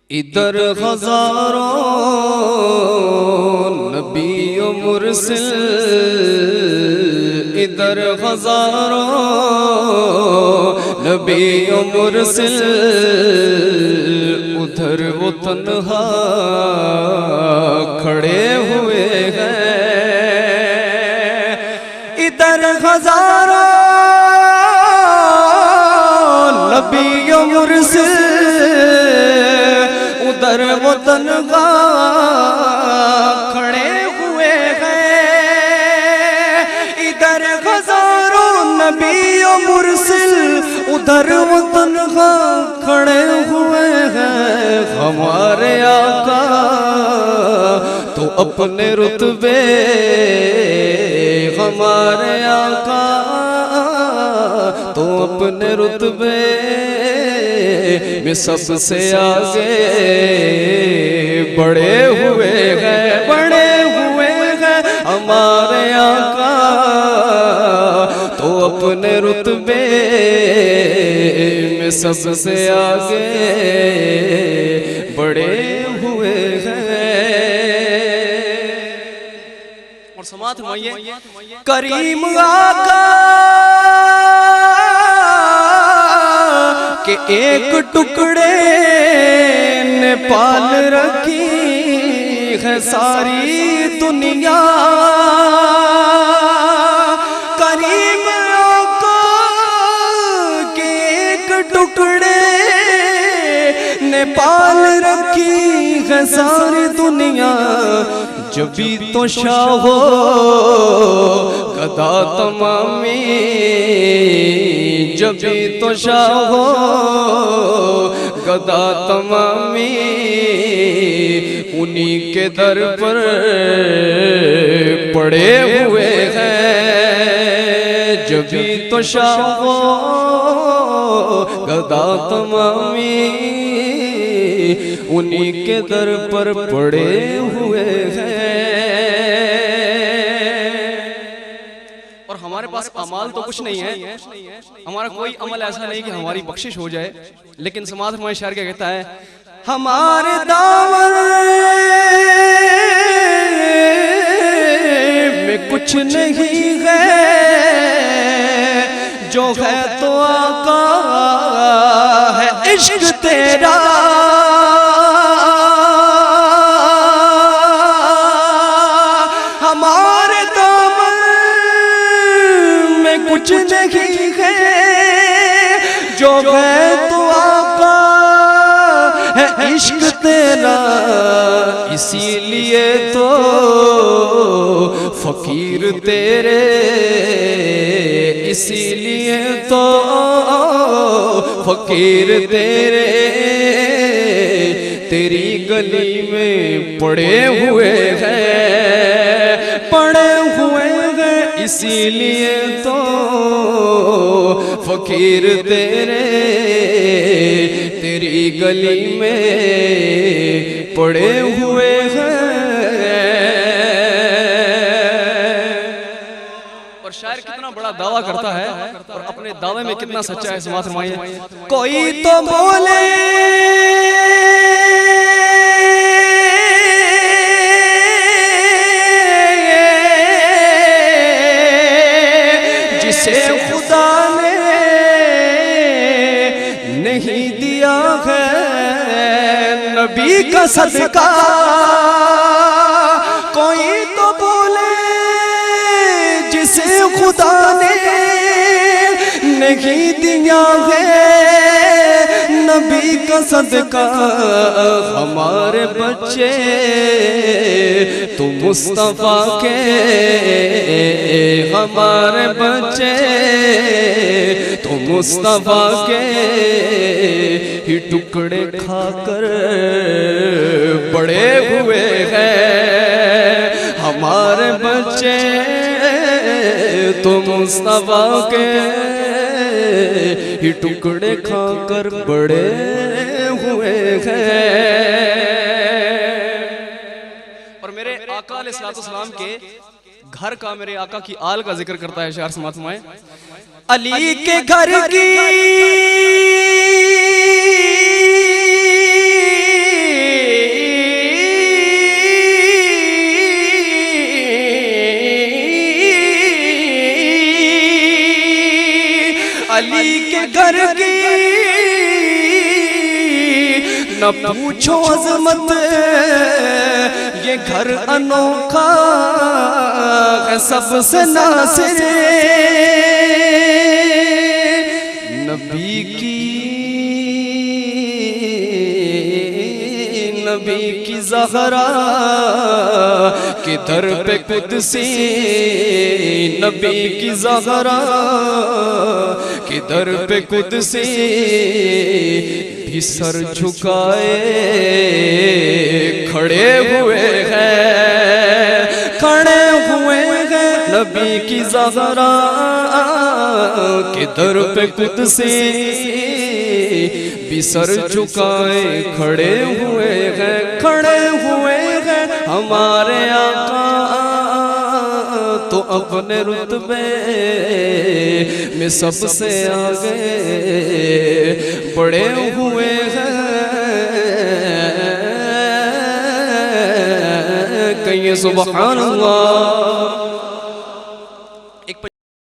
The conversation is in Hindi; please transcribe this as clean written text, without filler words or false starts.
इधर हजारों नबी और मुरसिल, इधर हजारों नबी और मुरसिल, उधर वो तन्हा खड़े हुए हैं। इधर हजारों नबी और मुरसिल, उधर वो तन्हा खड़े हुए हैं। इधर हजारों नबी और मुरसिल, उधर वो तन्हा खड़े हुए हैं। हमारे आका तो अपने रुतबे, हमारे आका तो अपने रुतबे में सबसे आगे बढ़े हुए हैं, बढ़े हुए हैं। हमारे आका तो अपने रुतबे में सबसे आगे बढ़े हुए हैं। और समात माइए करीम आका के एक टुकड़े ने पाल रखी है सारी दुनिया। करीम आका के एक टुकड़े ने पाल रखी है सारी दुनिया। जब भी तो शाहो गदा तमामी, जब भी तो शाहो गदा तमामी, उन्हीं के दर पर पड़े हुए हैं। जब भी तो शाहो गदा तमामी, उन्हीं के दर पर पड़े हुए हैं। और हमारे पास अमाल तो कुछ नहीं है, हमारा कोई अमल ऐसा नहीं कि हमारी बख्शिश हो जाए। लेकिन समाज में शायर क्या कहता है, हमारे दामन में कुछ नहीं है, जो है तो आका है इश्क तेरा। हमारे दामन में कुछ नहीं है, जो है तो आका है इश्क तेरा। इसीलिए तो फकीर तेरे, इसीलिए तो फकीर तेरे तेरी गली में पड़े हुए हैं, पड़े हुए हैं। इसीलिए तो फकीर तेरे तेरी गली में पड़े हुए हैं। और शायर कितना बड़ा दावा करता है और अपने दावे में कितना सच्चा है। समाज फरमाइए, कोई तो बोले जिसे खुदा ने नहीं दिया है नबी का सदका। कोई तो बोले जिसे खुदा ने नहीं दिया है नबी का सदका। हमारे बच्चे तो मुस्तफा के, हमारे बच्चे तो मुस्तफा के ही टुकड़े खाकर बड़े हुए हैं। हमारे बच्चे तो मुस्तफा के ही टुकड़े खाकर बड़े हुए हैं। और मेरे आका अलैहिस्सलाम के घर का, मेरे आका की आल का जिक्र करता है शायर समात में। अली के घर की न पूछो अजमत ये घर अनोखा है सबसे नासिर नबी की ज़हरा के दर पे कुदसी नबी की ज़हरा के दर पे कुदसी भी सर झुकाए खड़े हुए हैं नबी की ज़हरा के दर पे कुदसी भी सर झुकाए खड़े हुए हैं हमारे आका तो अपने रुतबे में सबसे आगे बढ़े हुए हैं कहिए सुभान अल्लाह।